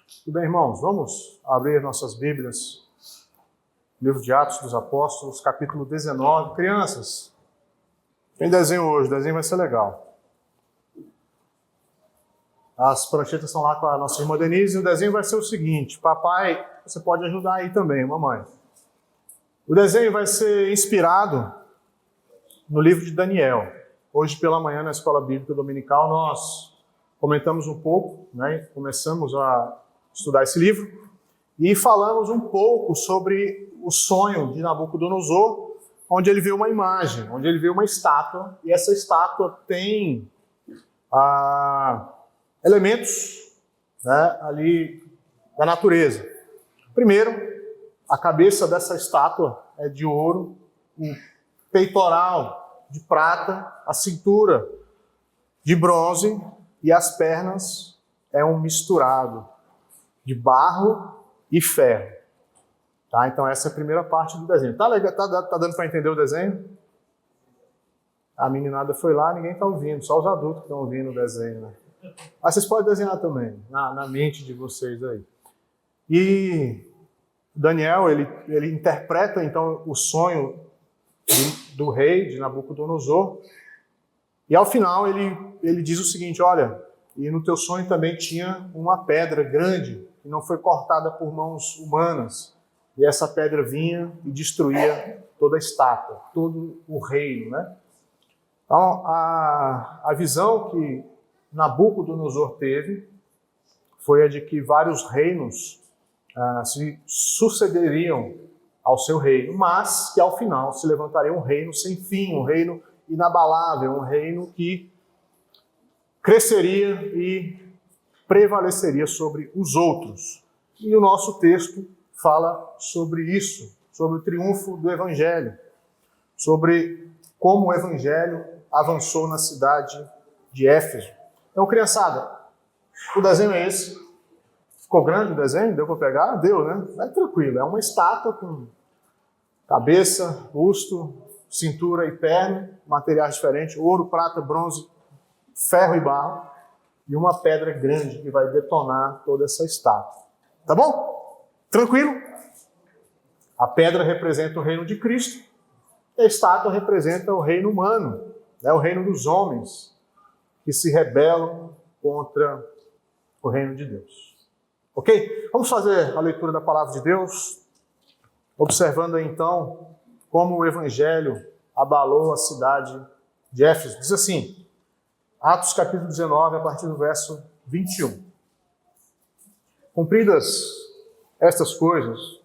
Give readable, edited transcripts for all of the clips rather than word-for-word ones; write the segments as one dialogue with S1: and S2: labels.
S1: Tudo bem, irmãos? Vamos abrir nossas Bíblias. Livro de Atos dos Apóstolos, capítulo 19. Crianças, tem desenho hoje, o desenho vai ser legal. As pranchetas estão lá com a nossa irmã Denise e o desenho vai ser o seguinte. Papai, você pode ajudar aí também, mamãe. O desenho vai ser inspirado no livro de Daniel. Hoje pela manhã na Escola Bíblica Dominical nós comentamos um pouco, começamos a estudar esse livro e falamos um pouco sobre o sonho de Nabucodonosor, onde ele vê uma imagem, onde ele vê uma estátua, e essa estátua tem elementos ali da natureza. Primeiro, a cabeça dessa estátua é de ouro, o peitoral de prata, a cintura de bronze e as pernas é um misturado de barro e ferro. Tá? Então essa é a primeira parte do desenho. Tá legal? Tá dando para entender o desenho? A meninada foi lá, ninguém está ouvindo, só os adultos que estão ouvindo o desenho. Né? Mas vocês podem desenhar também, na mente de vocês aí. E Daniel, ele interpreta então o sonho do rei, de Nabucodonosor, e ao final ele diz o seguinte, olha, e no teu sonho também tinha uma pedra grande, que não foi cortada por mãos humanas, e essa pedra vinha e destruía toda a estátua, todo o reino, né? Então, a visão que Nabucodonosor teve foi a de que vários reinos se sucederiam ao seu reino, mas que ao final se levantaria um reino sem fim, um reino inabalável, um reino que cresceria e prevaleceria sobre os outros. E o nosso texto fala sobre isso, sobre o triunfo do Evangelho, sobre como o Evangelho avançou na cidade de Éfeso. Então, criançada, o desenho é esse. Ficou grande o desenho? Deu para pegar? Deu, né? É tranquilo, é uma estátua com cabeça, busto, cintura e perna, materiais diferentes, ouro, prata, bronze, ferro e barro, e uma pedra grande que vai detonar toda essa estátua. Tá bom? Tranquilo? A pedra representa o reino de Cristo, e a estátua representa o reino humano, o reino dos homens, que se rebelam contra o reino de Deus. Ok? Vamos fazer a leitura da palavra de Deus, observando então como o Evangelho abalou a cidade de Éfeso. Diz assim, Atos capítulo 19, a partir do verso 21. Cumpridas estas coisas,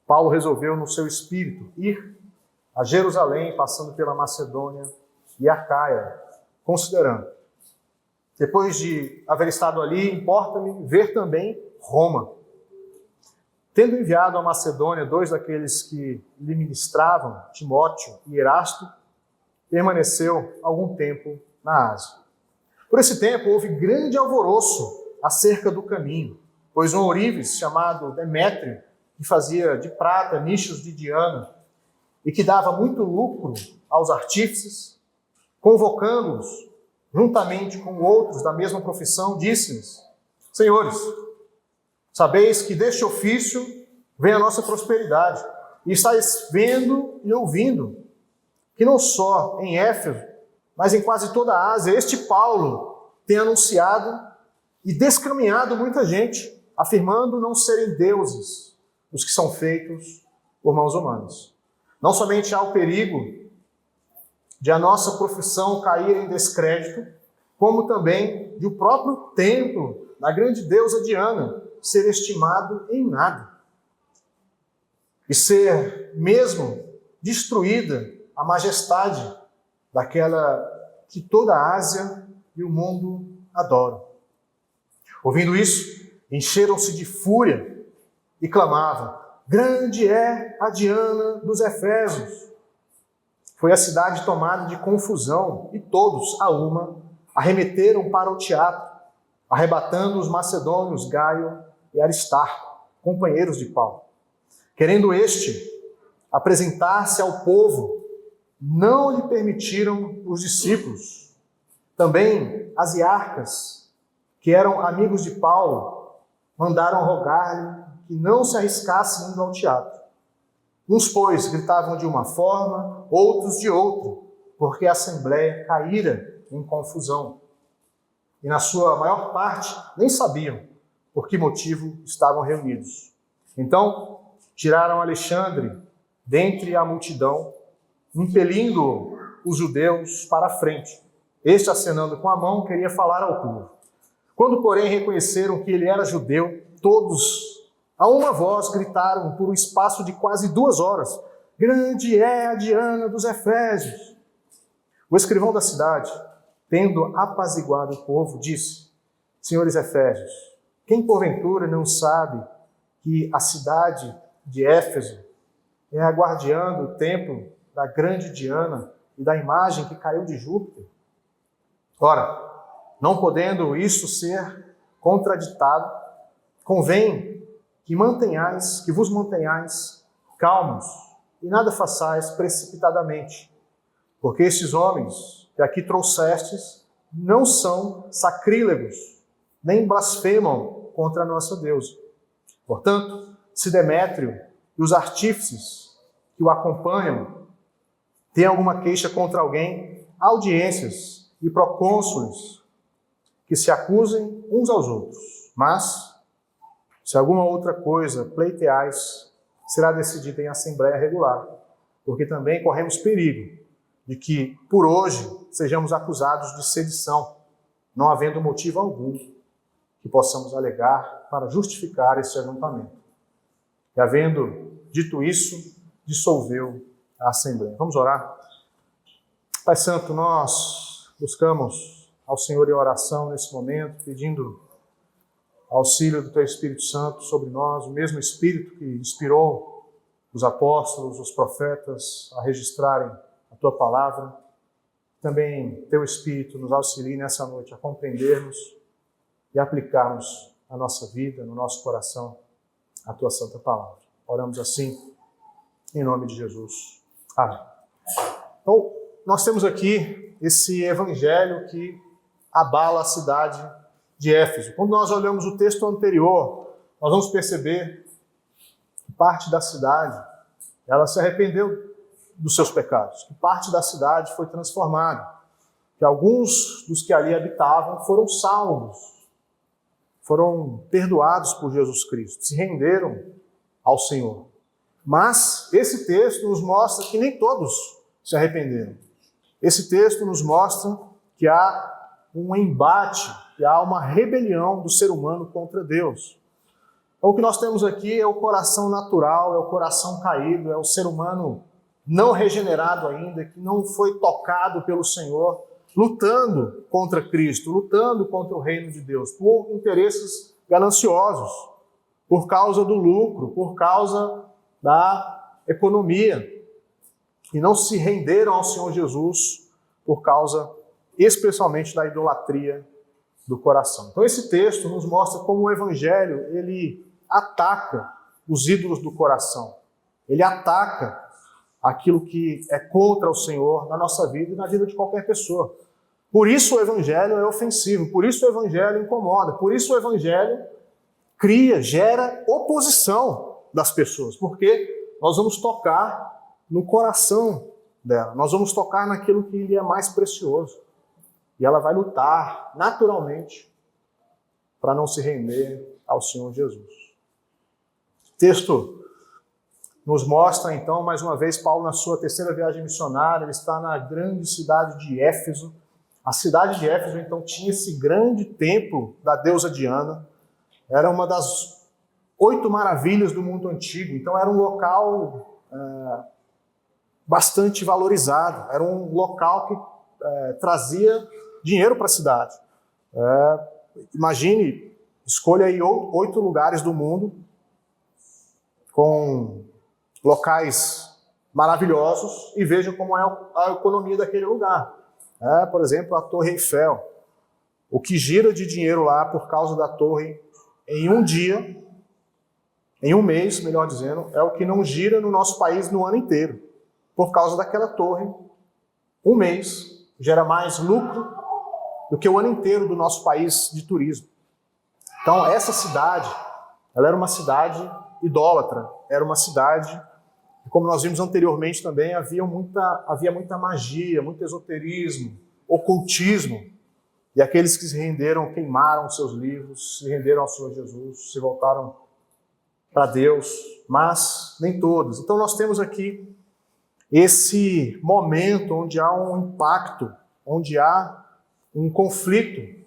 S1: Paulo resolveu no seu espírito ir a Jerusalém, passando pela Macedônia e Acaia, considerando, depois de haver estado ali, importa-me ver também Roma. Tendo enviado à Macedônia 2 daqueles que lhe ministravam, Timóteo e Erasto, permaneceu algum tempo na Ásia. Por esse tempo houve grande alvoroço acerca do caminho, pois um ourives chamado Demétrio, que fazia de prata nichos de Diana e que dava muito lucro aos artífices, convocando-os juntamente com outros da mesma profissão, disse-lhes, senhores, sabeis que deste ofício vem a nossa prosperidade, e estáis vendo e ouvindo que não só em Éfeso, mas em quase toda a Ásia, este Paulo tem anunciado e descaminhado muita gente, afirmando não serem deuses os que são feitos por mãos humanas. Não somente há o perigo de a nossa profissão cair em descrédito, como também de o próprio templo da grande deusa Diana ser estimado em nada e ser mesmo destruída a majestade daquela que toda a Ásia e o mundo adoram. Ouvindo isso, encheram-se de fúria e clamavam, grande é a Diana dos Efésios. Foi a cidade tomada de confusão e todos, a uma, arremeteram para o teatro, arrebatando os macedônios Gaio e Aristarco, companheiros de Paulo. Querendo este apresentar-se ao povo, não lhe permitiram os discípulos. Também as iarcas, que eram amigos de Paulo, mandaram rogar-lhe que não se arriscasse indo ao teatro. Uns, pois, gritavam de uma forma, outros de outra, porque a assembleia caíra em confusão. E na sua maior parte nem sabiam por que motivo estavam reunidos. Então tiraram Alexandre dentre a multidão, impelindo os judeus para a frente. Este, acenando com a mão, queria falar ao povo. Quando, porém, reconheceram que ele era judeu, todos, a uma voz, gritaram por um espaço de quase 2 horas: grande é a Diana dos Efésios. O escrivão da cidade, tendo apaziguado o povo, disse: senhores Efésios, quem porventura não sabe que a cidade de Éfeso é a guardiã do templo da grande Diana e da imagem que caiu de Júpiter? Ora, não podendo isso ser contraditado, convém que vos mantenhais calmos e nada façais precipitadamente, porque estes homens que aqui trouxestes não são sacrílegos, nem blasfemam contra a nossa deusa. Portanto, se Demétrio e os artífices que o acompanham têm alguma queixa contra alguém, audiências e procônsules que se acusem uns aos outros. Mas, se alguma outra coisa pleiteais, será decidida em assembleia regular, porque também corremos perigo de que, por hoje, sejamos acusados de sedição, não havendo motivo algum que possamos alegar para justificar este ajuntamento. E, havendo dito isso, dissolveu a Assembleia. Vamos orar? Pai Santo, nós buscamos ao Senhor em oração nesse momento, pedindo auxílio do Teu Espírito Santo sobre nós, o mesmo Espírito que inspirou os apóstolos, os profetas a registrarem a Tua palavra. Também Teu Espírito nos auxilie nessa noite a compreendermos e aplicarmos na nossa vida, no nosso coração, a Tua Santa Palavra. Oramos assim, em nome de Jesus. Amém. Então, nós temos aqui esse evangelho que abala a cidade de Éfeso. Quando nós olhamos o texto anterior, nós vamos perceber que parte da cidade, ela se arrependeu dos seus pecados, que parte da cidade foi transformada, que alguns dos que ali habitavam foram salvos, foram perdoados por Jesus Cristo, se renderam ao Senhor. Mas esse texto nos mostra que nem todos se arrependeram. Esse texto nos mostra que há um embate, que há uma rebelião do ser humano contra Deus. Então, o que nós temos aqui é o coração natural, é o coração caído, é o ser humano não regenerado ainda, que não foi tocado pelo Senhor, lutando contra Cristo, lutando contra o reino de Deus, por interesses gananciosos, por causa do lucro, por causa da economia, e não se renderam ao Senhor Jesus por causa, especialmente, da idolatria do coração. Então esse texto nos mostra como o Evangelho, ele ataca os ídolos do coração, ele ataca aquilo que é contra o Senhor na nossa vida e na vida de qualquer pessoa. Por isso o Evangelho é ofensivo, por isso o Evangelho incomoda, por isso o Evangelho gera oposição das pessoas, porque nós vamos tocar no coração dela, nós vamos tocar naquilo que lhe é mais precioso. E ela vai lutar naturalmente para não se render ao Senhor Jesus. O texto nos mostra, então, mais uma vez, Paulo na sua 3ª viagem missionária, ele está na grande cidade de Éfeso. A cidade de Éfeso, então, tinha esse grande templo da deusa Diana. Era uma das 8 maravilhas do mundo antigo. Então, era um local bastante valorizado. Era um local que trazia dinheiro para a cidade. Imagine, escolha aí 8 lugares do mundo com locais maravilhosos e veja como é a economia daquele lugar. Por exemplo, a Torre Eiffel. O que gira de dinheiro lá por causa da torre em um dia, em um mês, melhor dizendo, é o que não gira no nosso país no ano inteiro. Por causa daquela torre, um mês gera mais lucro do que o ano inteiro do nosso país de turismo. Então, essa cidade, Ela era uma cidade idólatra, era uma cidade, como nós vimos anteriormente também, havia muita magia, muito esoterismo, ocultismo, e aqueles que se renderam queimaram seus livros, se renderam ao Senhor Jesus, se voltaram para Deus, mas nem todos. Então nós temos aqui esse momento onde há um impacto, onde há um conflito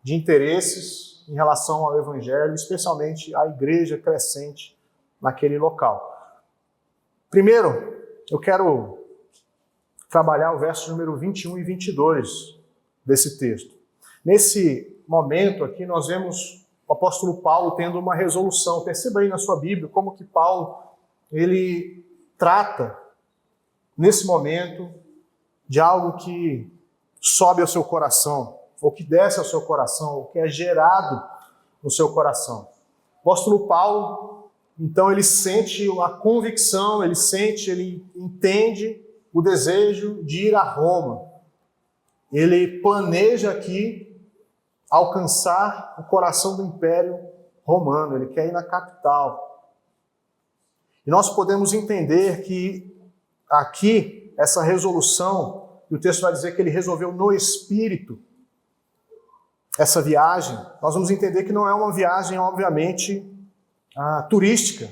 S1: de interesses em relação ao Evangelho, especialmente à igreja crescente naquele local. Primeiro, eu quero trabalhar o verso número 21 e 22 desse texto. Nesse momento aqui, nós vemos o apóstolo Paulo tendo uma resolução. Perceba aí na sua Bíblia como que Paulo ele trata, nesse momento, de algo que sobe ao seu coração, ou que desce ao seu coração, ou que é gerado no seu coração. O apóstolo Paulo, então, ele sente a convicção, ele entende o desejo de ir a Roma. Ele planeja aqui alcançar o coração do Império Romano, ele quer ir na capital. E nós podemos entender que aqui, essa resolução, e o texto vai dizer que ele resolveu no Espírito essa viagem, nós vamos entender que não é uma viagem, obviamente, turística.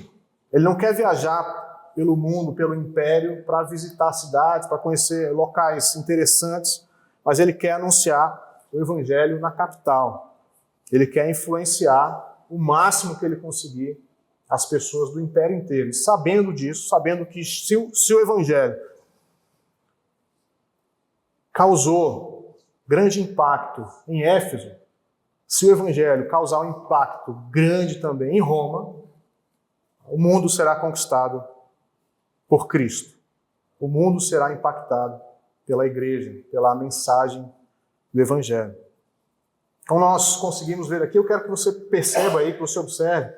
S1: Ele não quer viajar pelo mundo, pelo Império, para visitar cidades, para conhecer locais interessantes, mas ele quer anunciar o Evangelho na capital. Ele quer influenciar o máximo que ele conseguir as pessoas do Império inteiro. E sabendo disso, sabendo que se o Evangelho causou grande impacto em Éfeso, se o Evangelho causar um impacto grande também em Roma, o mundo será conquistado por Cristo. O mundo será impactado pela igreja, pela mensagem do Evangelho. Então nós conseguimos ver aqui, eu quero que você perceba aí, que você observe.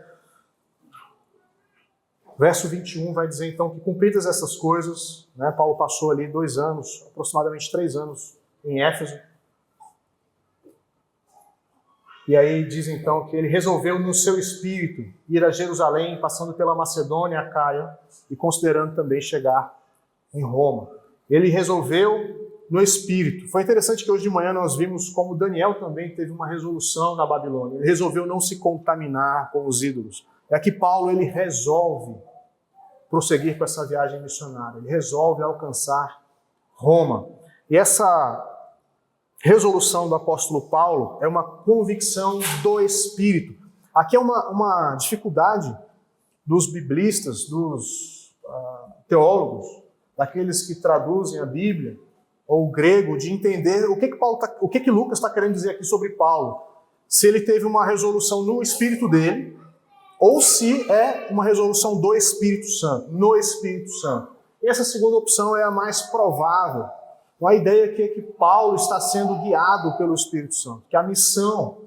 S1: Verso 21 vai dizer então que cumpridas essas coisas, Paulo passou ali 2 anos, aproximadamente 3 anos em Éfeso. E aí diz então que ele resolveu no seu espírito ir a Jerusalém, passando pela Macedônia, Acaia, e considerando também chegar em Roma. Ele resolveu no espírito. Foi interessante que hoje de manhã nós vimos como Daniel também teve uma resolução na Babilônia. Ele resolveu não se contaminar com os ídolos. É que Paulo ele resolve prosseguir com essa viagem missionária. Ele resolve alcançar Roma. E essa resolução do apóstolo Paulo é uma convicção do Espírito. Aqui é uma dificuldade dos biblistas, dos teólogos, daqueles que traduzem a Bíblia, ou o grego, de entender o que Lucas está querendo dizer aqui sobre Paulo. Se ele teve uma resolução no Espírito dele, ou se é uma resolução do Espírito Santo, no Espírito Santo. E essa segunda opção é a mais provável. A ideia aqui é que Paulo está sendo guiado pelo Espírito Santo, que a missão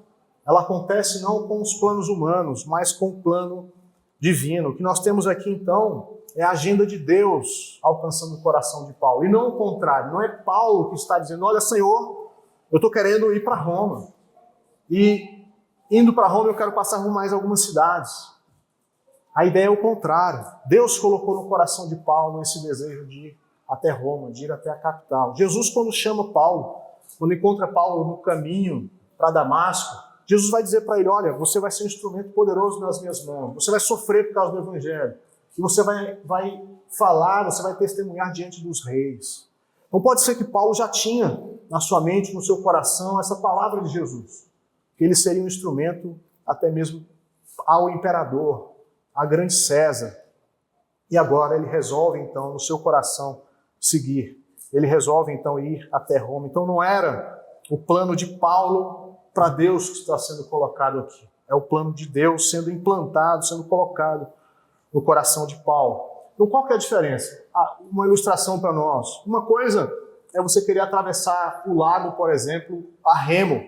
S1: ela acontece não com os planos humanos, mas com o plano divino. O que nós temos aqui, então, é a agenda de Deus alcançando o coração de Paulo. E não o contrário, não é Paulo que está dizendo, olha, Senhor, eu estou querendo ir para Roma. E indo para Roma eu quero passar por mais algumas cidades. A ideia é o contrário. Deus colocou no coração de Paulo esse desejo de ir até Roma, de ir até a capital. Jesus, quando chama Paulo, quando encontra Paulo no caminho para Damasco, Jesus vai dizer para ele, olha, você vai ser um instrumento poderoso nas minhas mãos, você vai sofrer por causa do Evangelho, e você vai falar, você vai testemunhar diante dos reis. Então pode ser que Paulo já tinha na sua mente, no seu coração, essa palavra de Jesus, que ele seria um instrumento até mesmo ao imperador, a grande César. E agora ele resolve, então, no seu coração, seguir. Ele resolve, então, ir até Roma. Então não era o plano de Paulo para Deus que está sendo colocado aqui. É o plano de Deus sendo implantado, sendo colocado no coração de Paulo. Então qual que é a diferença? Uma ilustração para nós. Uma coisa é você querer atravessar o lago, por exemplo, a remo.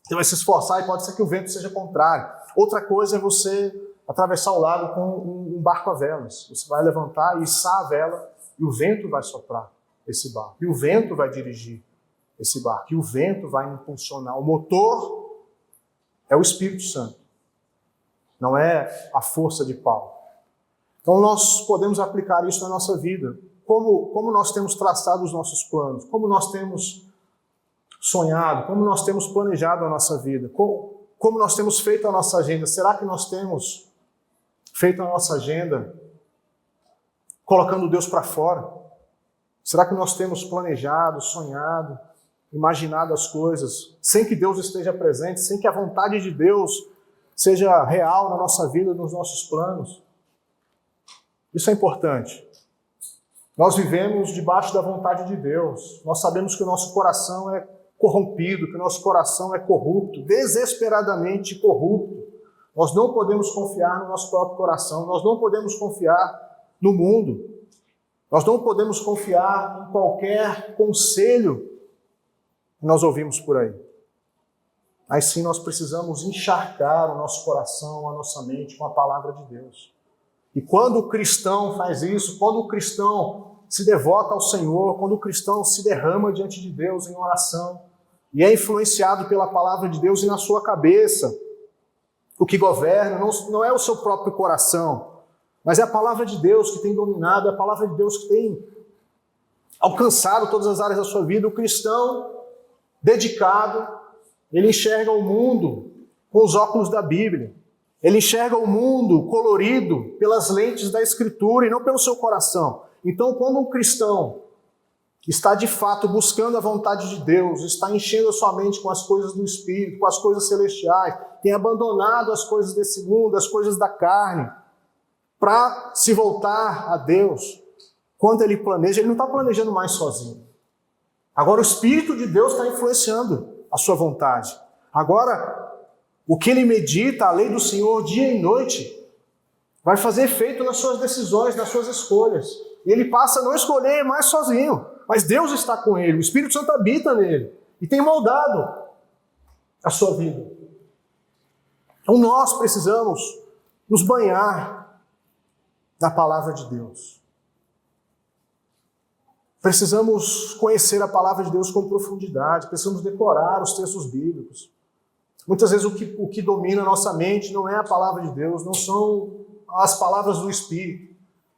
S1: Você vai se esforçar e pode ser que o vento seja contrário. Outra coisa é você atravessar o lago com um barco a velas. Você vai levantar e içar a vela e o vento vai soprar esse barco. E o vento vai dirigir esse barco. E o vento vai impulsionar. O motor é o Espírito Santo. não é a força de Paulo. Então nós podemos aplicar isso na nossa vida. Como nós temos traçado os nossos planos, como nós temos sonhado, como nós temos planejado a nossa vida, como nós temos feito a nossa agenda. Será que nós temos feito a nossa agenda colocando Deus para fora? Será que nós temos planejado, sonhado, imaginado as coisas sem que Deus esteja presente, sem que a vontade de Deus seja real na nossa vida, nos nossos planos? Isso é importante. Nós vivemos debaixo da vontade de Deus. Nós sabemos que o nosso coração é corrompido, que o nosso coração é corrupto, desesperadamente corrupto. Nós não podemos confiar no nosso próprio coração, nós não podemos confiar no mundo, nós não podemos confiar em qualquer conselho que nós ouvimos por aí. Mas sim, nós precisamos encharcar o nosso coração, a nossa mente com a palavra de Deus. E quando o cristão faz isso, quando o cristão se devota ao Senhor, quando o cristão se derrama diante de Deus em oração e é influenciado pela palavra de Deus, e na sua cabeça o que governa não é o seu próprio coração, mas é a palavra de Deus que tem dominado, é a palavra de Deus que tem alcançado todas as áreas da sua vida. O cristão dedicado, ele enxerga o mundo com os óculos da Bíblia. Ele enxerga o mundo colorido pelas lentes da Escritura e não pelo seu coração. Então, quando um cristão está de fato buscando a vontade de Deus, está enchendo a sua mente com as coisas do Espírito, com as coisas celestiais, tem abandonado as coisas desse mundo, as coisas da carne, para se voltar a Deus, quando ele planeja, ele não está planejando mais sozinho. Agora o Espírito de Deus está influenciando a sua vontade. Agora, o que ele medita, a lei do Senhor, dia e noite, vai fazer efeito nas suas decisões, nas suas escolhas. E ele passa a não escolher mais sozinho, mas Deus está com ele, o Espírito Santo habita nele e tem moldado a sua vida. Então nós precisamos nos banhar na palavra de Deus. Precisamos conhecer a palavra de Deus com profundidade, precisamos decorar os textos bíblicos. Muitas vezes o que domina a nossa mente não é a palavra de Deus, não são as palavras do Espírito,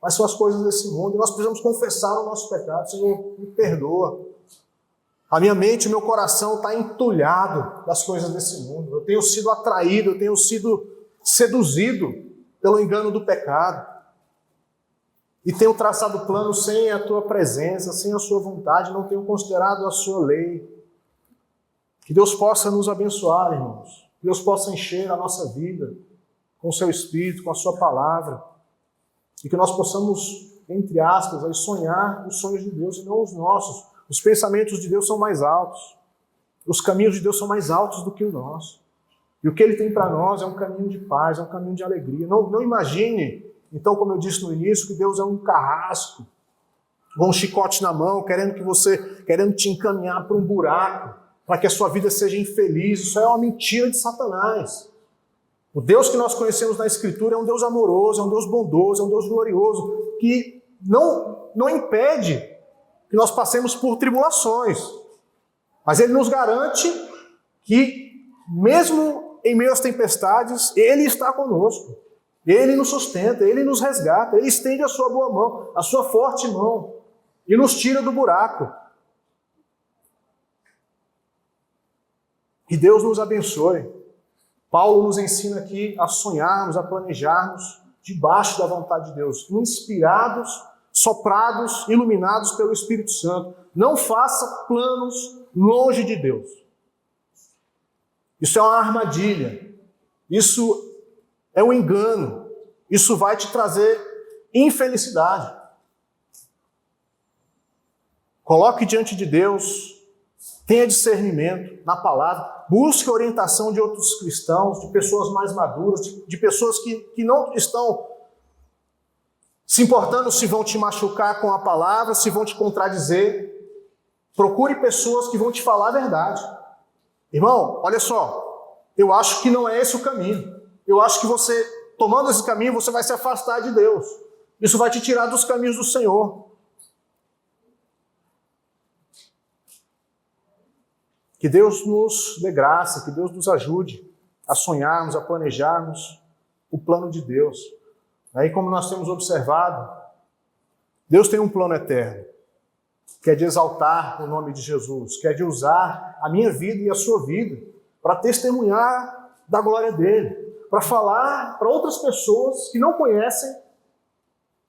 S1: mas são as coisas desse mundo. E nós precisamos confessar o nosso pecado. Senhor, me perdoa. A minha mente, o meu coração está entulhado das coisas desse mundo. Eu tenho sido atraído, eu tenho sido seduzido pelo engano do pecado. E tenho traçado planos sem a tua presença, sem a sua vontade, não tenho considerado a sua lei. Que Deus possa nos abençoar, irmãos. Que Deus possa encher a nossa vida com o seu Espírito, com a sua palavra. E que nós possamos, entre aspas, aí, sonhar os sonhos de Deus e não os nossos. Os pensamentos de Deus são mais altos. Os caminhos de Deus são mais altos do que o nosso. E o que Ele tem para nós é um caminho de paz, é um caminho de alegria. Não imagine, então, como eu disse no início, que Deus é um carrasco, com um chicote na mão, querendo te encaminhar para um buraco, para que a sua vida seja infeliz. Isso é uma mentira de Satanás. O Deus que nós conhecemos na Escritura é um Deus amoroso, é um Deus bondoso, é um Deus glorioso, que não impede que nós passemos por tribulações. Mas Ele nos garante que, mesmo em meio às tempestades, Ele está conosco. Ele nos sustenta, Ele nos resgata, Ele estende a sua boa mão, a sua forte mão, e nos tira do buraco. Que Deus nos abençoe. Paulo nos ensina aqui a sonharmos, a planejarmos debaixo da vontade de Deus, inspirados, soprados, iluminados pelo Espírito Santo. Não faça planos longe de Deus. Isso é uma armadilha. Isso é um engano. Isso vai te trazer infelicidade. Coloque diante de Deus, tenha discernimento na palavra, busque a orientação de outros cristãos, de pessoas mais maduras, de pessoas que não estão se importando se vão te machucar com a palavra, se vão te contradizer. Procure pessoas que vão te falar a verdade. Irmão, olha só, eu acho que não é esse o caminho. Eu acho que você, tomando esse caminho, você vai se afastar de Deus. Isso vai te tirar dos caminhos do Senhor. Que Deus nos dê graça, que Deus nos ajude a sonharmos, a planejarmos o plano de Deus. E como nós temos observado, Deus tem um plano eterno, que é de exaltar o nome de Jesus, que é de usar a minha vida e a sua vida para testemunhar da glória dele, para falar para outras pessoas que não conhecem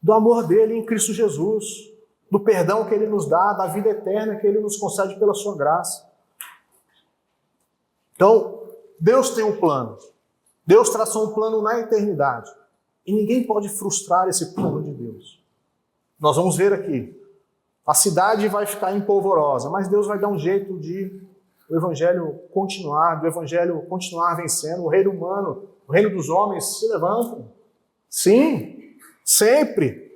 S1: do amor dele em Cristo Jesus, do perdão que ele nos dá, da vida eterna que ele nos concede pela sua graça. Então, Deus tem um plano. Deus traçou um plano na eternidade. E ninguém pode frustrar esse plano de Deus. Nós vamos ver aqui. A cidade vai ficar empolvorosa, mas Deus vai dar um jeito de o evangelho continuar, do evangelho continuar vencendo. O reino humano, o reino dos homens se levanta. Sim, sempre.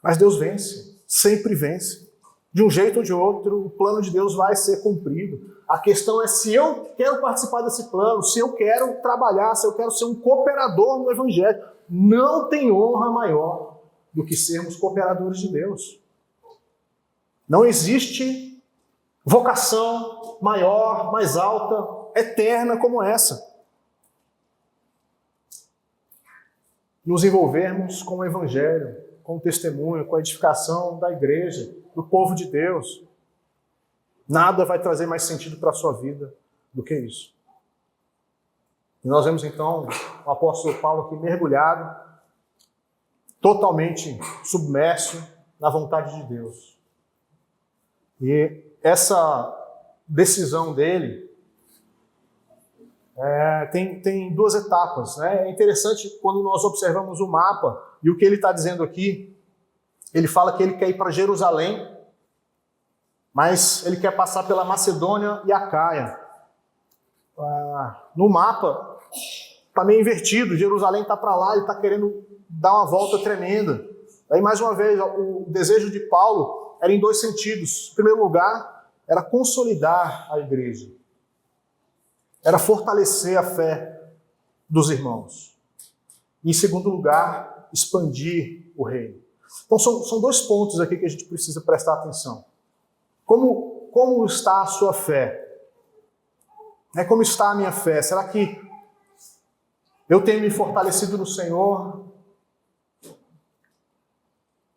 S1: Mas Deus vence, sempre vence. De um jeito ou de outro, o plano de Deus vai ser cumprido. A questão é se eu quero participar desse plano, se eu quero trabalhar, se eu quero ser um cooperador no evangelho. Não tem honra maior do que sermos cooperadores de Deus. Não existe vocação maior, mais alta, eterna como essa. Nos envolvermos com o evangelho, com o testemunho, com a edificação da igreja, do povo de Deus. Nada vai trazer mais sentido para a sua vida do que isso. E nós vemos então o apóstolo Paulo aqui mergulhado, totalmente submerso na vontade de Deus. E essa decisão dele tem duas etapas. É interessante quando nós observamos o mapa e o que ele está dizendo aqui. Ele fala que ele quer ir para Jerusalém, mas ele quer passar pela Macedônia e Acaia. No mapa está meio invertido, Jerusalém está para lá, ele está querendo dar uma volta tremenda. Aí, mais uma vez, o desejo de Paulo era em dois sentidos. Em primeiro lugar, era consolidar a igreja. Era fortalecer a fé dos irmãos. E, em segundo lugar, expandir o reino. Então, são dois pontos aqui que a gente precisa prestar atenção. Como está a sua fé? Como está a minha fé? Será que eu tenho me fortalecido no Senhor?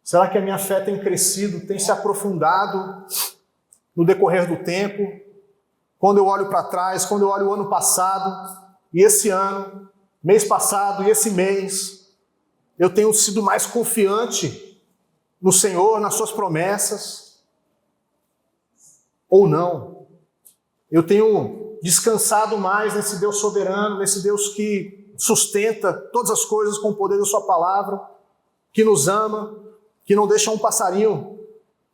S1: Será que a minha fé tem crescido, tem se aprofundado no decorrer do tempo? Quando eu olho para trás, quando eu olho o ano passado e esse ano, mês passado e esse mês, eu tenho sido mais confiante no Senhor, nas suas promessas? Ou não? Eu tenho descansado mais nesse Deus soberano, nesse Deus que sustenta todas as coisas com o poder da sua palavra, que nos ama, que não deixa um passarinho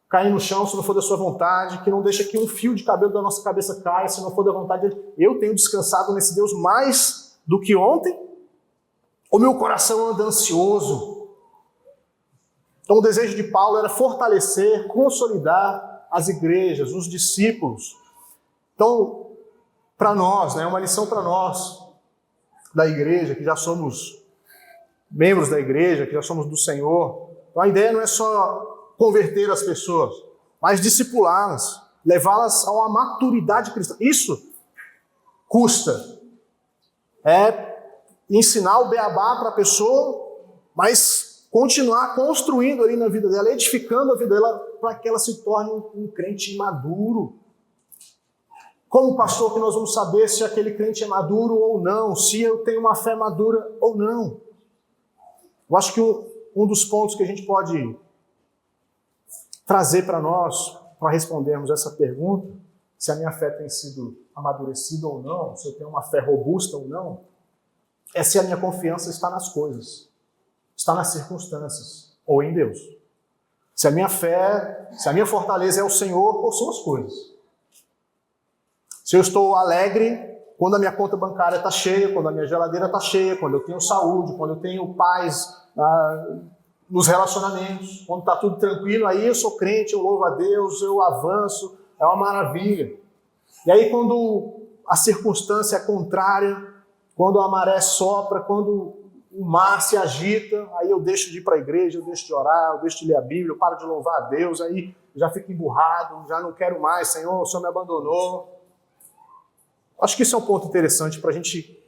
S1: cair no chão se não for da sua vontade, que não deixa que um fio de cabelo da nossa cabeça caia se não for da vontade dele. Eu tenho descansado nesse Deus mais do que ontem? O meu coração anda ansioso? Então o desejo de Paulo era fortalecer, consolidar as igrejas, os discípulos. Então, para nós, uma lição para nós da igreja, que já somos membros da igreja, que já somos do Senhor. Então a ideia não é só converter as pessoas, mas discipulá-las, levá-las a uma maturidade cristã. Isso custa. É ensinar o beabá para a pessoa, mas continuar construindo ali na vida dela, edificando a vida dela para que ela se torne um crente maduro. Como pastor que nós vamos saber se aquele crente é maduro ou não, se eu tenho uma fé madura ou não? Eu acho que um dos pontos que a gente pode trazer para nós, para respondermos essa pergunta, se a minha fé tem sido amadurecida ou não, se eu tenho uma fé robusta ou não, é se a minha confiança está nas coisas, está nas circunstâncias, ou em Deus. Se a minha fé, se a minha fortaleza é o Senhor ou são as coisas. Se eu estou alegre quando a minha conta bancária está cheia, quando a minha geladeira está cheia, quando eu tenho saúde, quando eu tenho paz nos relacionamentos, quando está tudo tranquilo, aí eu sou crente, eu louvo a Deus, eu avanço, é uma maravilha. E aí quando a circunstância é contrária, quando a maré sopra, quando o mar se agita, aí eu deixo de ir para a igreja, eu deixo de orar, eu deixo de ler a Bíblia, eu paro de louvar a Deus, aí já fico emburrado, já não quero mais, Senhor, o Senhor me abandonou. Acho que isso é um ponto interessante para a gente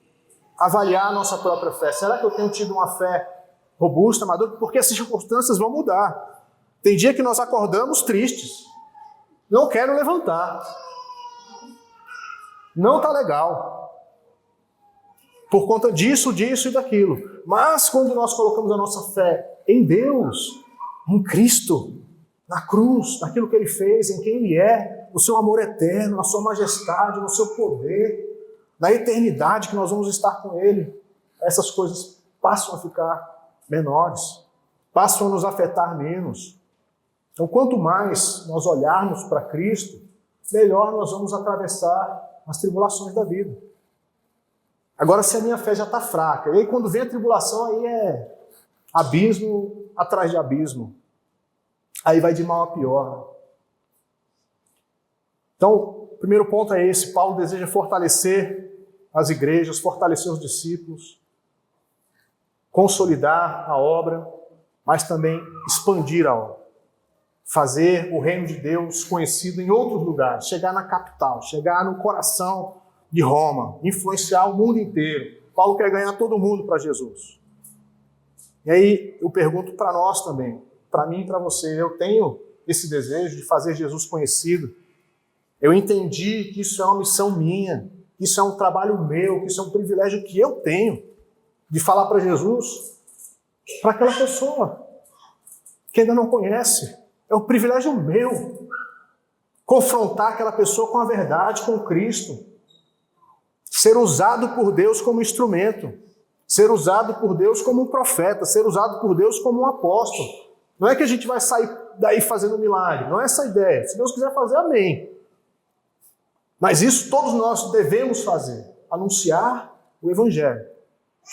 S1: avaliar a nossa própria fé. Será que eu tenho tido uma fé robusta, madura? Porque as circunstâncias vão mudar. Tem dia que nós acordamos tristes. Não quero levantar. Não está legal. Por conta disso e daquilo. Mas quando nós colocamos a nossa fé em Deus, em Cristo, na cruz, naquilo que Ele fez, em quem Ele é, no seu amor eterno, na sua majestade, no seu poder, na eternidade que nós vamos estar com Ele, essas coisas passam a ficar menores, passam a nos afetar menos. Então, quanto mais nós olharmos para Cristo, melhor nós vamos atravessar as tribulações da vida. Agora, se a minha fé já está fraca, e aí quando vem a tribulação, aí é abismo atrás de abismo. Aí vai de mal a pior. Então, o primeiro ponto é esse. Paulo deseja fortalecer as igrejas, fortalecer os discípulos, consolidar a obra, mas também expandir a obra. Fazer o reino de Deus conhecido em outros lugares, chegar na capital, chegar no coração de Roma, influenciar o mundo inteiro. Paulo quer ganhar todo mundo para Jesus. E aí eu pergunto para nós também, para mim e para você, eu tenho esse desejo de fazer Jesus conhecido. Eu entendi que isso é uma missão minha, que isso é um trabalho meu, que isso é um privilégio que eu tenho de falar para Jesus, para aquela pessoa que ainda não conhece. É um privilégio meu confrontar aquela pessoa com a verdade, com Cristo. Ser usado por Deus como instrumento. Ser usado por Deus como um profeta. Ser usado por Deus como um apóstolo. Não é que a gente vai sair daí fazendo um milagre. Não é essa a ideia. Se Deus quiser fazer, amém. Mas isso todos nós devemos fazer. Anunciar o Evangelho.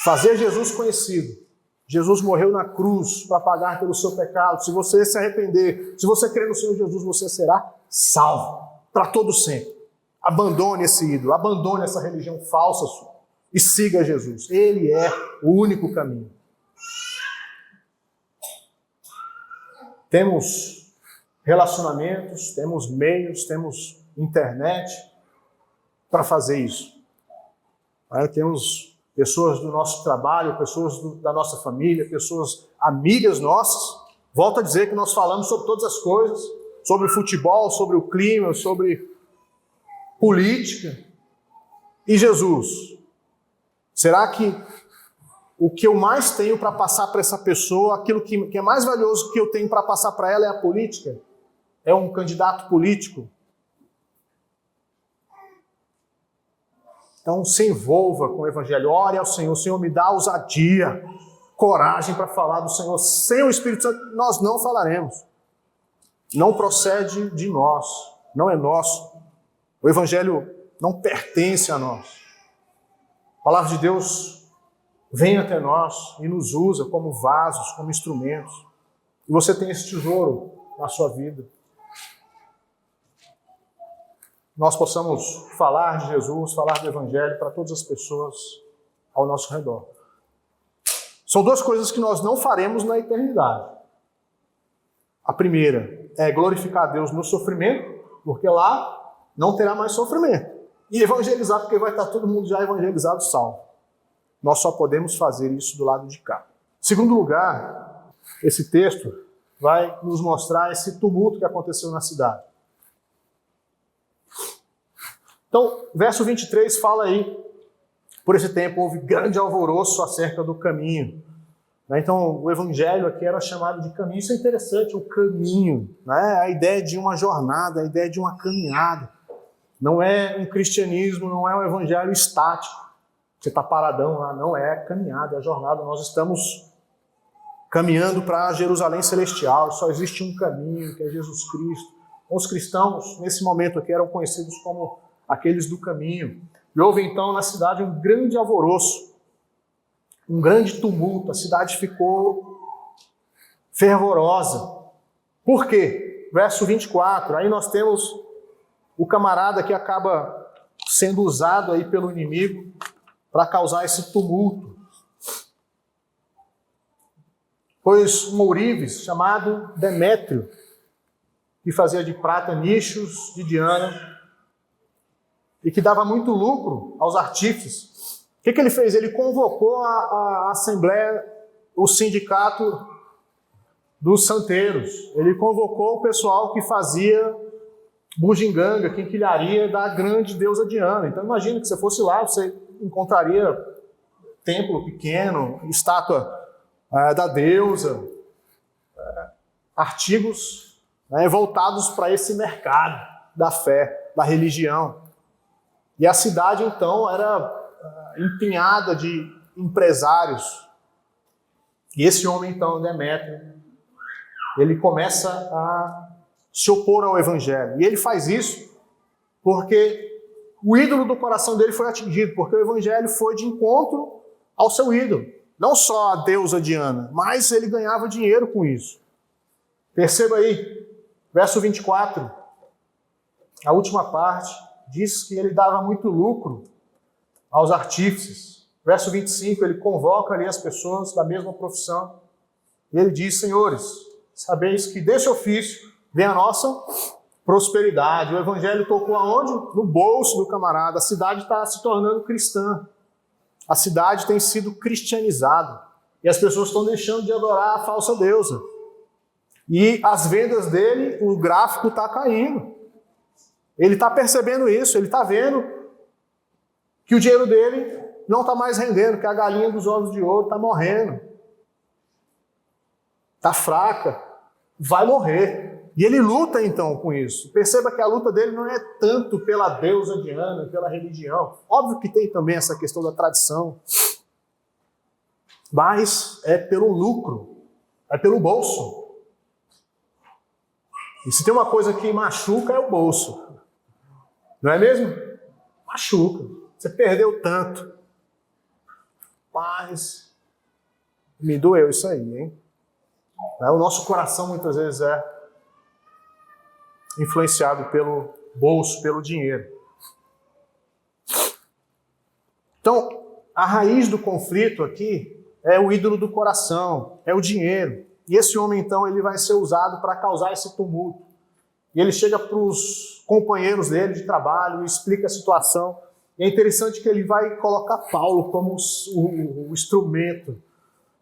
S1: Fazer Jesus conhecido. Jesus morreu na cruz para pagar pelo seu pecado. Se você se arrepender, se você crer no Senhor Jesus, você será salvo para todo sempre. Abandone esse ídolo, abandone essa religião falsa sua e siga Jesus. Ele é o único caminho. Temos relacionamentos, temos meios, temos internet para fazer isso. Temos pessoas do nosso trabalho, pessoas da nossa família, pessoas amigas nossas. Volto a dizer que nós falamos sobre todas as coisas, sobre futebol, sobre o clima, sobre política. E Jesus? Será que o que eu mais tenho para passar para essa pessoa, aquilo que é mais valioso que eu tenho para passar para ela é a política? É um candidato político? Então se envolva com o Evangelho, ore ao Senhor. Senhor, me dá ousadia, coragem para falar do Senhor. Sem o Espírito Santo nós não falaremos. Não procede de nós, não é nosso. O Evangelho não pertence a nós. A palavra de Deus vem até nós e nos usa como vasos, como instrumentos. E você tem esse tesouro na sua vida. Nós possamos falar de Jesus, falar do Evangelho para todas as pessoas ao nosso redor. São duas coisas que nós não faremos na eternidade. A primeira é glorificar a Deus no sofrimento, porque lá não terá mais sofrimento. E evangelizar, porque vai estar todo mundo já evangelizado, salvo. Nós só podemos fazer isso do lado de cá. Em segundo lugar, esse texto vai nos mostrar esse tumulto que aconteceu na cidade. Então, verso 23 fala aí, por esse tempo houve grande alvoroço acerca do caminho. Então, o evangelho aqui era chamado de caminho. Isso é interessante, o caminho. A ideia de uma jornada, a ideia de uma caminhada. Não é um cristianismo, não é um evangelho estático. Você está paradão lá, não é caminhada, é jornada. Nós estamos caminhando para Jerusalém Celestial. Só existe um caminho, que é Jesus Cristo. Os cristãos, nesse momento aqui, eram conhecidos como aqueles do caminho. E houve então na cidade um grande alvoroço, um grande tumulto. A cidade ficou fervorosa. Por quê? Verso 24, aí nós temos o camarada que acaba sendo usado aí pelo inimigo para causar esse tumulto. Pois um ourives chamado Demétrio, que fazia de prata nichos de Diana e que dava muito lucro aos artífices, O que ele fez? Ele convocou a assembleia, o sindicato dos santeiros. Ele convocou o pessoal que fazia bugiganga, quinquilharia da grande deusa Diana. Então imagina que você fosse lá, você encontraria templo pequeno, estátua da deusa, artigos voltados para esse mercado da fé, da religião. E a cidade, então, era empinhada de empresários. E esse homem, então, Demétrio, ele começa a se opor ao evangelho. E ele faz isso porque o ídolo do coração dele foi atingido, porque o evangelho foi de encontro ao seu ídolo. Não só a deusa Diana, mas ele ganhava dinheiro com isso. Perceba aí, verso 24, a última parte, diz que ele dava muito lucro aos artífices. Verso 25, ele convoca ali as pessoas da mesma profissão. E ele diz, senhores, sabeis que desse ofício vem a nossa prosperidade. O evangelho tocou aonde? No bolso do camarada. A cidade está se tornando cristã. A cidade tem sido cristianizada. E as pessoas estão deixando de adorar a falsa deusa. E as vendas dele, o gráfico está caindo. Ele está percebendo isso, ele está vendo que o dinheiro dele não está mais rendendo, que a galinha dos ovos de ouro está morrendo. Está fraca, vai morrer. E ele luta então com isso. Perceba que a luta dele não é tanto pela deusa Diana, pela religião. Óbvio que tem também essa questão da tradição. Mas é pelo lucro, é pelo bolso. E se tem uma coisa que machuca é o bolso. Não é mesmo? Machuca. Você perdeu tanto. Mas me doeu isso aí, hein? O nosso coração muitas vezes é influenciado pelo bolso, pelo dinheiro. Então, a raiz do conflito aqui é o ídolo do coração, é o dinheiro. E esse homem, então, ele vai ser usado para causar esse tumulto. E ele chega para os companheiros dele de trabalho e explica a situação. E é interessante que ele vai colocar Paulo como o instrumento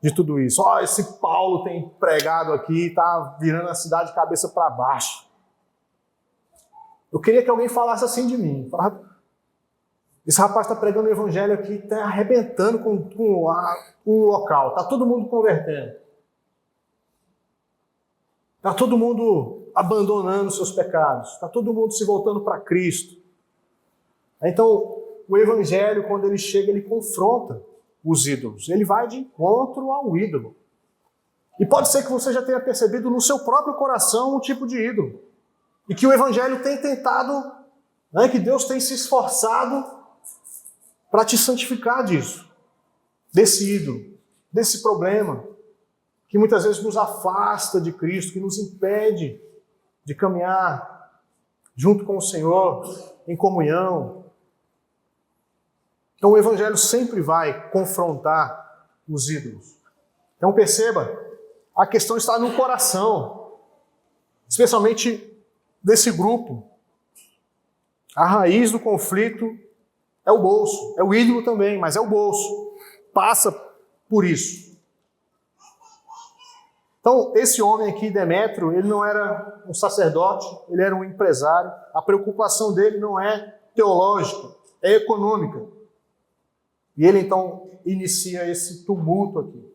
S1: de tudo isso. Ó, esse Paulo tem pregado aqui, está virando a cidade de cabeça para baixo. Eu queria que alguém falasse assim de mim. Esse rapaz está pregando o evangelho aqui, está arrebentando com o local. Está todo mundo convertendo. Está todo mundo abandonando seus pecados. Está todo mundo se voltando para Cristo. Então, o evangelho, quando ele chega, ele confronta os ídolos. Ele vai de encontro ao ídolo. E pode ser que você já tenha percebido no seu próprio coração um tipo de ídolo. E que o evangelho tem tentado, que Deus tem se esforçado para te santificar disso. Desse ídolo, desse problema, que muitas vezes nos afasta de Cristo, que nos impede de caminhar junto com o Senhor, em comunhão. Então o evangelho sempre vai confrontar os ídolos. Então perceba, a questão está no coração, especialmente desse grupo. A raiz do conflito é o bolso, é o ídolo também, mas é o bolso. Passa por isso. Então, esse homem aqui, Demétrio, ele não era um sacerdote, ele era um empresário. A preocupação dele não é teológica, é econômica. E ele, então, inicia esse tumulto aqui.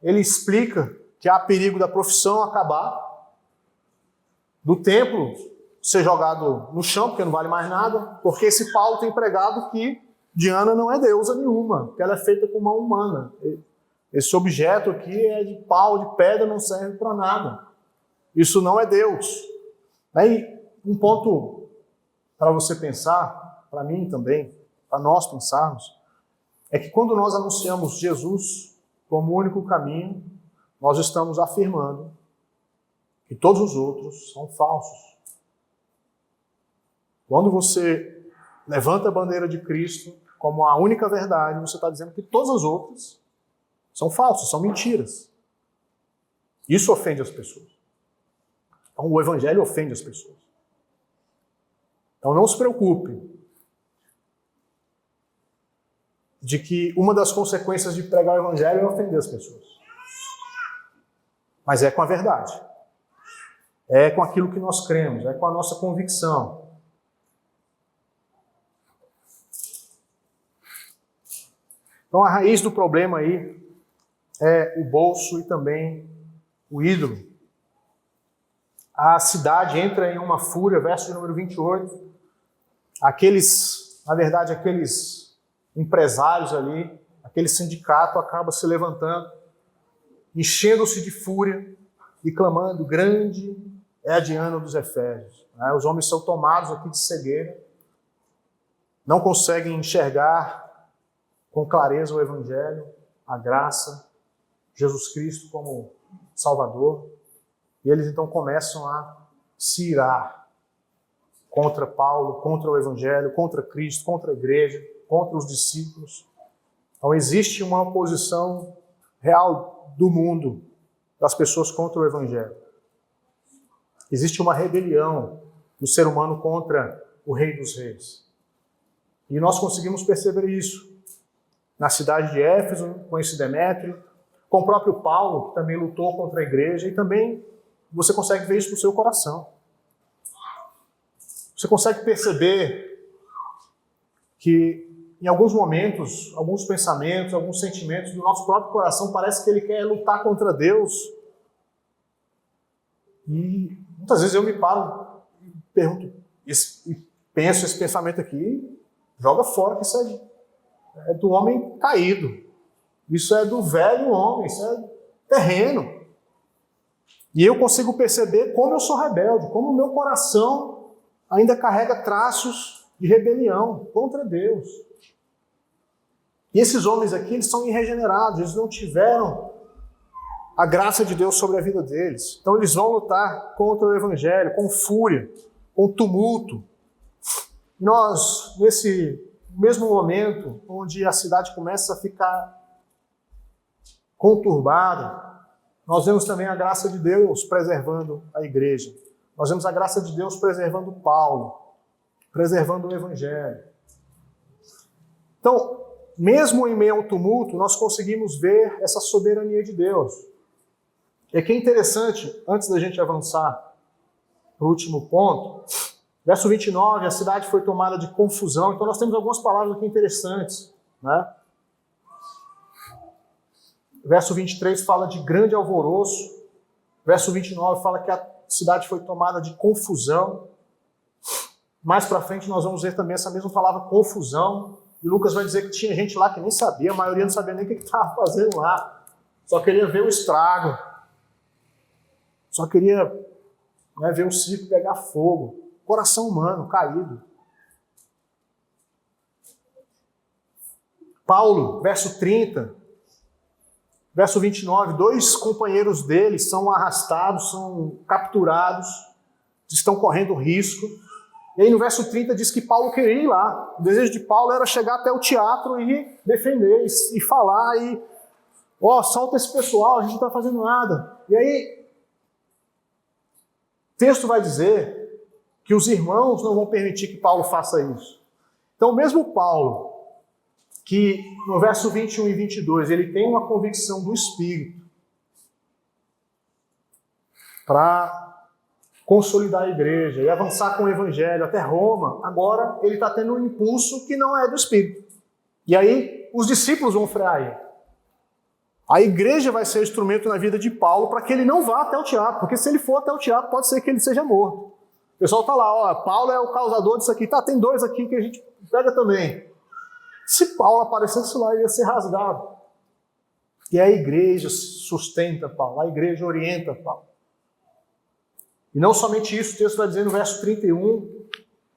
S1: Ele explica que há perigo da profissão acabar, do templo ser jogado no chão, porque não vale mais nada, porque esse Paulo tem pregado que Diana não é deusa nenhuma, que ela é feita com mão humana. Esse objeto aqui é de pau, de pedra, não serve para nada. Isso não é Deus. Aí, um ponto para você pensar, para mim também, para nós pensarmos, é que quando nós anunciamos Jesus como o único caminho, nós estamos afirmando que todos os outros são falsos. Quando você levanta a bandeira de Cristo como a única verdade, você está dizendo que todas as outras são falsas, são mentiras. Isso ofende as pessoas. Então, o evangelho ofende as pessoas. Então não se preocupe de que uma das consequências de pregar o evangelho é ofender as pessoas. Mas é com a verdade. É com aquilo que nós cremos, é com a nossa convicção. Então a raiz do problema aí é o bolso e também o ídolo. A cidade entra em uma fúria, verso de número 28. Aqueles empresários ali, aquele sindicato acaba se levantando, enchendo-se de fúria e clamando: grande é a Diana dos Efésios. Os homens são tomados aqui de cegueira, não conseguem enxergar com clareza o Evangelho, a graça, Jesus Cristo como Salvador, e eles então começam a se irar contra Paulo, contra o Evangelho, contra Cristo, contra a igreja, contra os discípulos. Então existe uma oposição real do mundo, das pessoas contra o Evangelho. Existe uma rebelião do ser humano contra o Rei dos Reis. E nós conseguimos perceber isso na cidade de Éfeso, com esse Demétrio, com o próprio Paulo, que também lutou contra a igreja, e também você consegue ver isso no seu coração. Você consegue perceber que em alguns momentos, alguns pensamentos, alguns sentimentos do nosso próprio coração parece que ele quer lutar contra Deus. E muitas vezes eu me paro e pergunto, e penso esse pensamento aqui, joga fora, que isso é do homem caído. Isso é do velho homem, isso é terreno. E eu consigo perceber como eu sou rebelde, como o meu coração ainda carrega traços de rebelião contra Deus. E esses homens aqui, eles são irregenerados, eles não tiveram a graça de Deus sobre a vida deles. Então eles vão lutar contra o Evangelho, com fúria, com tumulto. Nós, nesse mesmo momento onde a cidade começa a ficar conturbada, nós vemos também a graça de Deus preservando a igreja. Nós vemos a graça de Deus preservando Paulo, preservando o Evangelho. Então, mesmo em meio ao tumulto, nós conseguimos ver essa soberania de Deus. E aqui é interessante, antes da gente avançar para o último ponto, verso 29, a cidade foi tomada de confusão. Então nós temos algumas palavras aqui interessantes, né? Verso 23 fala de grande alvoroço. Verso 29 fala que a cidade foi tomada de confusão. Mais para frente nós vamos ver também essa mesma palavra, confusão. E Lucas vai dizer que tinha gente lá que nem sabia, a maioria não sabia nem o que estava fazendo lá. Só queria ver o estrago. Só queria, né, ver o circo pegar fogo. Coração humano caído. Paulo, verso 30, verso 29, 2 companheiros dele são arrastados, são capturados, estão correndo risco. E aí no verso 30 diz que Paulo queria ir lá. O desejo de Paulo era chegar até o teatro e defender, e falar, e solta esse pessoal, a gente não está fazendo nada. E aí o texto vai dizer que os irmãos não vão permitir que Paulo faça isso. Então mesmo Paulo, que no verso 21 e 22, ele tem uma convicção do Espírito para consolidar a igreja e avançar com o Evangelho até Roma, agora ele está tendo um impulso que não é do Espírito. E aí os discípulos vão frear ele. A igreja vai ser o instrumento na vida de Paulo para que ele não vá até o teatro, porque se ele for até o teatro pode ser que ele seja morto. O pessoal está lá, Paulo é o causador disso aqui, tem 2 aqui que a gente pega também. Se Paulo aparecesse lá, ele ia ser rasgado. E a igreja sustenta Paulo, a igreja orienta Paulo. E não somente isso, o texto vai dizer no verso 31,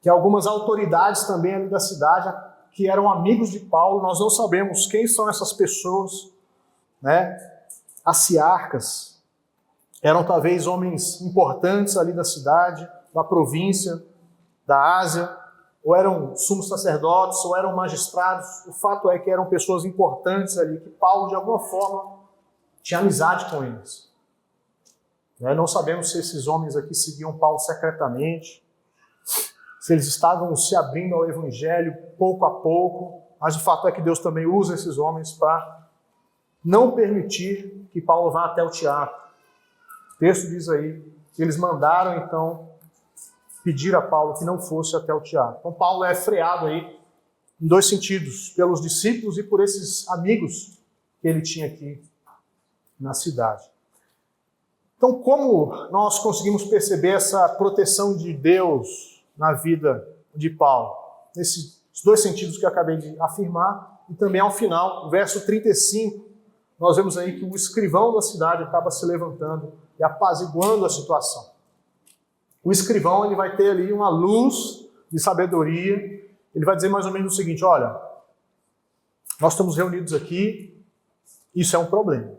S1: que algumas autoridades também ali da cidade, que eram amigos de Paulo, nós não sabemos quem são essas pessoas, né? Aciarcas, eram talvez homens importantes ali da cidade, da província, da Ásia, ou eram sumos sacerdotes, ou eram magistrados. O fato é que eram pessoas importantes ali, que Paulo, de alguma forma, tinha amizade com eles. Não sabemos se esses homens aqui seguiam Paulo secretamente, se eles estavam se abrindo ao Evangelho pouco a pouco, mas o fato é que Deus também usa esses homens para não permitir que Paulo vá até o teatro. O texto diz aí que eles mandaram, então, pedir a Paulo que não fosse até o teatro. Então, Paulo é freado aí em dois sentidos, pelos discípulos e por esses amigos que ele tinha aqui na cidade. Então, como nós conseguimos perceber essa proteção de Deus na vida de Paulo? Nesses dois sentidos que eu acabei de afirmar, e também ao final, no verso 35, nós vemos aí que o escrivão da cidade acaba se levantando e apaziguando a situação. O escrivão, ele vai ter ali uma luz de sabedoria, ele vai dizer mais ou menos o seguinte: olha, nós estamos reunidos aqui, isso é um problema.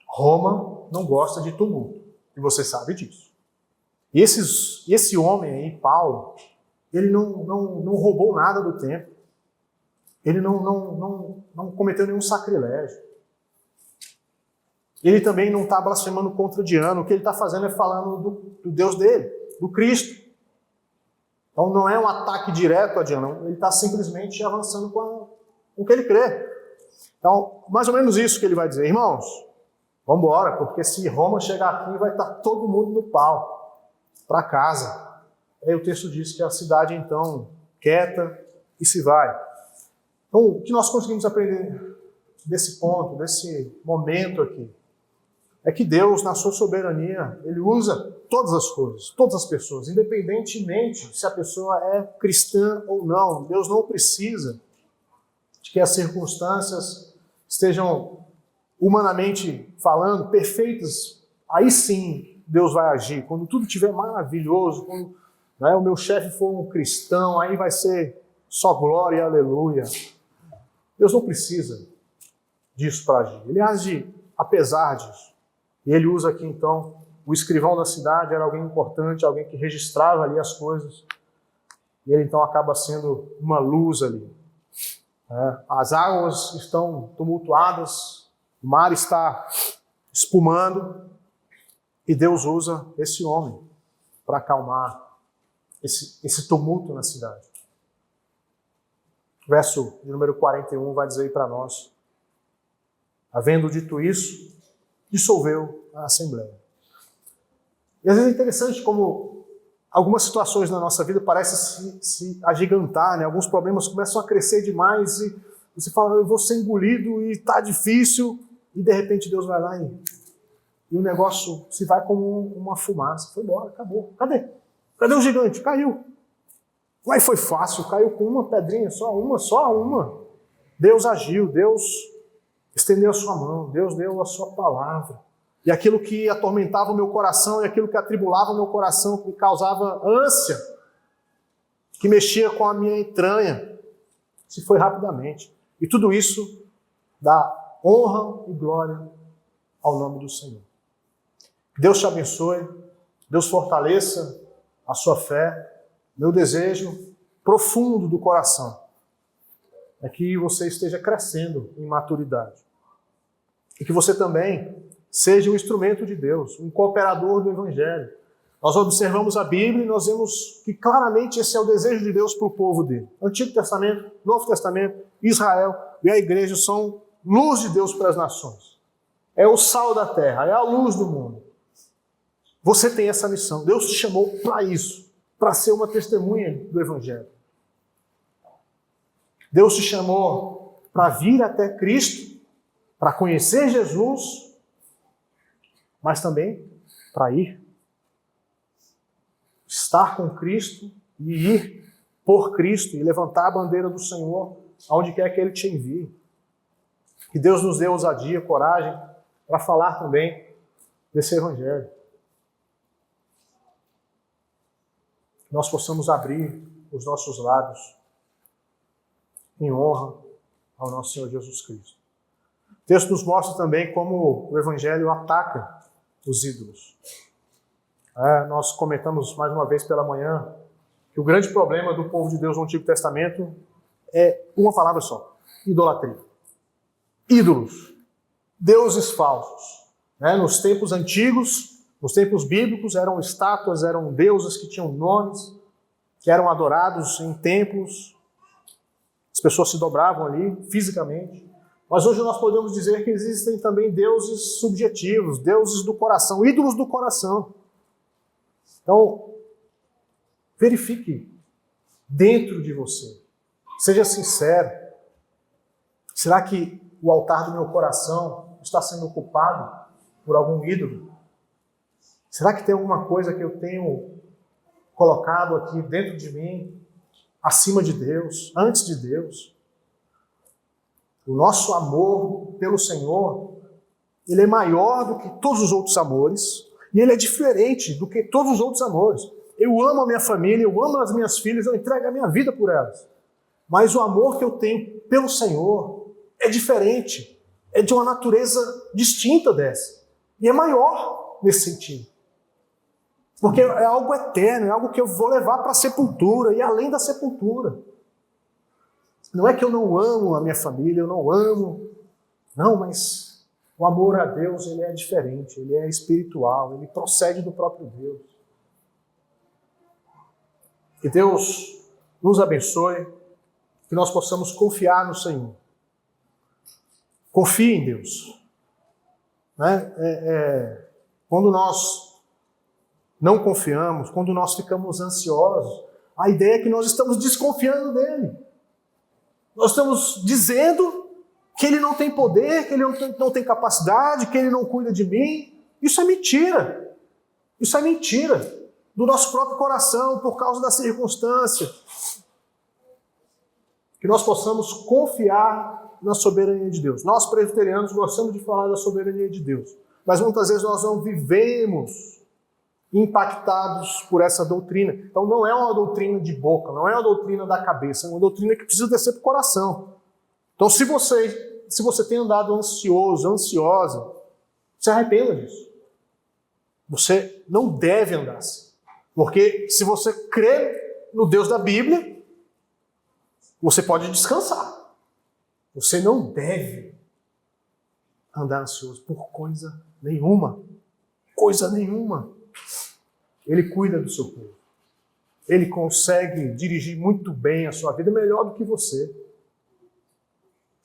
S1: Roma não gosta de tumulto, e você sabe disso. E esse homem aí, Paulo, ele não roubou nada do templo, ele não cometeu nenhum sacrilégio, ele também não está blasfemando contra Diana, o que ele está fazendo é falando do Deus dele, do Cristo. Então não é um ataque direto a Diana, ele está simplesmente avançando com o que ele crê. Então, mais ou menos isso que ele vai dizer: irmãos, vamos embora, porque se Roma chegar aqui, vai estar todo mundo no pau, para casa. Aí o texto diz que a cidade, então, quieta e se vai. Então, o que nós conseguimos aprender desse ponto, desse momento aqui, é que Deus, na sua soberania, Ele usa todas as coisas, todas as pessoas, independentemente se a pessoa é cristã ou não. Deus não precisa de que as circunstâncias estejam, humanamente falando, perfeitas. Aí sim Deus vai agir. Quando tudo estiver maravilhoso, quando o meu chefe for um cristão, aí vai ser só glória e aleluia. Deus não precisa disso para agir. Ele age apesar disso. E ele usa aqui, então, o escrivão da cidade, era alguém importante, alguém que registrava ali as coisas. E ele, então, acaba sendo uma luz ali. As águas estão tumultuadas, o mar está espumando, e Deus usa esse homem para acalmar esse tumulto na cidade. O verso de número 41 vai dizer aí para nós: havendo dito isso, dissolveu a Assembleia. E às vezes é interessante como algumas situações na nossa vida parecem se agigantar, né? Alguns problemas começam a crescer demais e você fala: eu vou ser engolido e está difícil, e de repente Deus vai lá e o negócio se vai como uma fumaça. Foi embora, acabou. Cadê? Cadê o gigante? Caiu. Mas foi fácil, caiu com uma pedrinha, só uma. Deus agiu, Deus estendeu a sua mão, Deus deu a sua palavra. E aquilo que atormentava o meu coração, e aquilo que atribulava o meu coração, que me causava ânsia, que mexia com a minha entranha, se foi rapidamente. E tudo isso dá honra e glória ao nome do Senhor. Deus te abençoe, Deus fortaleça a sua fé. Meu desejo profundo do coração é que você esteja crescendo em maturidade. E que você também seja um instrumento de Deus, um cooperador do Evangelho. Nós observamos a Bíblia e nós vemos que claramente esse é o desejo de Deus para o povo dele. Antigo Testamento, Novo Testamento, Israel e a igreja são luz de Deus para as nações. É o sal da terra, é a luz do mundo. Você tem essa missão. Deus te chamou para isso, para ser uma testemunha do Evangelho. Deus te chamou para vir até Cristo, para conhecer Jesus, mas também para ir. Estar com Cristo e ir por Cristo e levantar a bandeira do Senhor aonde quer que Ele te envie. Que Deus nos dê ousadia, coragem para falar também desse Evangelho. Que nós possamos abrir os nossos lábios em honra ao nosso Senhor Jesus Cristo. O texto nos mostra também como o Evangelho ataca os ídolos. Nós comentamos mais uma vez pela manhã que o grande problema do povo de Deus no Antigo Testamento é uma palavra só: idolatria. Ídolos, deuses falsos. Nos tempos antigos, nos tempos bíblicos, eram estátuas, eram deuses que tinham nomes, que eram adorados em templos, as pessoas se dobravam ali fisicamente. Mas hoje nós podemos dizer que existem também deuses subjetivos, deuses do coração, ídolos do coração. Então, verifique dentro de você. Seja sincero. Será que o altar do meu coração está sendo ocupado por algum ídolo? Será que tem alguma coisa que eu tenho colocado aqui dentro de mim, acima de Deus, antes de Deus? O nosso amor pelo Senhor, ele é maior do que todos os outros amores, e ele é diferente do que todos os outros amores. Eu amo a minha família, eu amo as minhas filhas, eu entrego a minha vida por elas. Mas o amor que eu tenho pelo Senhor é diferente, é de uma natureza distinta dessa, e é maior nesse sentido. Porque é algo eterno, é algo que eu vou levar para a sepultura e além da sepultura. Não é que eu não amo a minha família, eu não amo. Não, mas o amor a Deus, ele é diferente, ele é espiritual, ele procede do próprio Deus. Que Deus nos abençoe, que nós possamos confiar no Senhor. Confie em Deus. Quando nós não confiamos, quando nós ficamos ansiosos, a ideia é que nós estamos desconfiando dele. Nós estamos dizendo que ele não tem poder, que ele não tem capacidade, que ele não cuida de mim. Isso é mentira. Isso é mentira do nosso próprio coração, por causa da circunstância. Que nós possamos confiar na soberania de Deus. Nós, presbiterianos, gostamos de falar da soberania de Deus, mas muitas vezes nós não vivemos impactados por essa doutrina. Então não é uma doutrina de boca, não é uma doutrina da cabeça, é uma doutrina que precisa descer para o coração. Então se você tem andado ansioso, ansiosa, se arrependa disso. Você não deve andar assim. Porque se você crê no Deus da Bíblia, você pode descansar. Você não deve andar ansioso por coisa nenhuma. Coisa nenhuma. Ele cuida do seu povo. Ele consegue dirigir muito bem a sua vida, melhor do que você.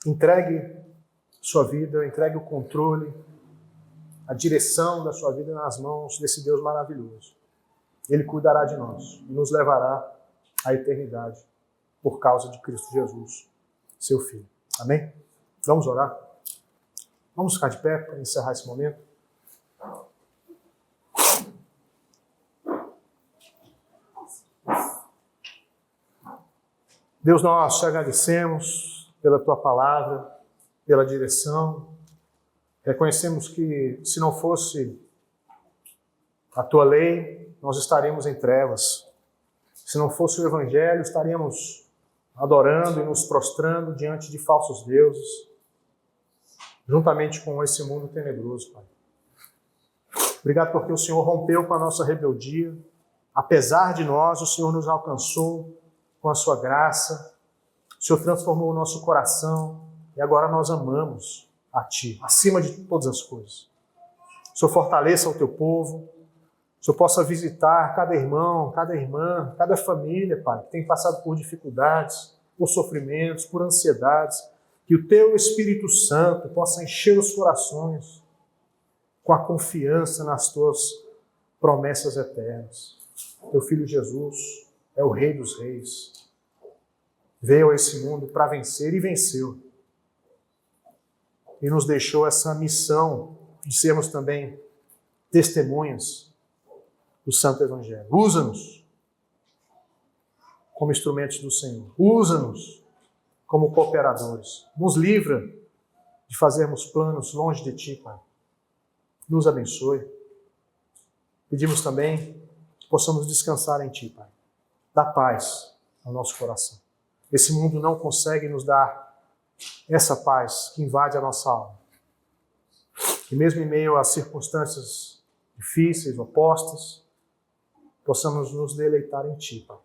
S1: Entregue sua vida, entregue o controle, a direção da sua vida nas mãos desse Deus maravilhoso. Ele cuidará de nós e nos levará à eternidade por causa de Cristo Jesus, seu Filho. Amém? Vamos orar? Vamos ficar de pé para encerrar esse momento? Deus, nós te agradecemos pela tua palavra, pela direção. Reconhecemos que se não fosse a tua lei, nós estaríamos em trevas. Se não fosse o Evangelho, estaríamos adorando e nos prostrando diante de falsos deuses, juntamente com esse mundo tenebroso, Pai. Obrigado porque o Senhor rompeu com a nossa rebeldia. Apesar de nós, o Senhor nos alcançou com a sua graça. O Senhor transformou o nosso coração e agora nós amamos a Ti, acima de todas as coisas. O Senhor fortaleça o Teu povo. O Senhor possa visitar cada irmão, cada irmã, cada família, Pai, que tem passado por dificuldades, por sofrimentos, por ansiedades. Que o Teu Espírito Santo possa encher os corações com a confiança nas Tuas promessas eternas. Teu Filho Jesus é o Rei dos Reis. Veio a esse mundo para vencer e venceu. E nos deixou essa missão de sermos também testemunhas do Santo Evangelho. Usa-nos como instrumentos do Senhor. Usa-nos como cooperadores. Nos livra de fazermos planos longe de Ti, Pai. Nos abençoe. Pedimos também que possamos descansar em Ti, Pai. Dá paz ao nosso coração. Esse mundo não consegue nos dar essa paz que invade a nossa alma. E mesmo em meio a circunstâncias difíceis, opostas, possamos nos deleitar em Ti, Pai.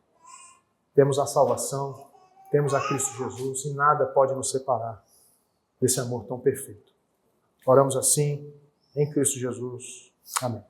S1: Temos a salvação, temos a Cristo Jesus e nada pode nos separar desse amor tão perfeito. Oramos assim, em Cristo Jesus. Amém.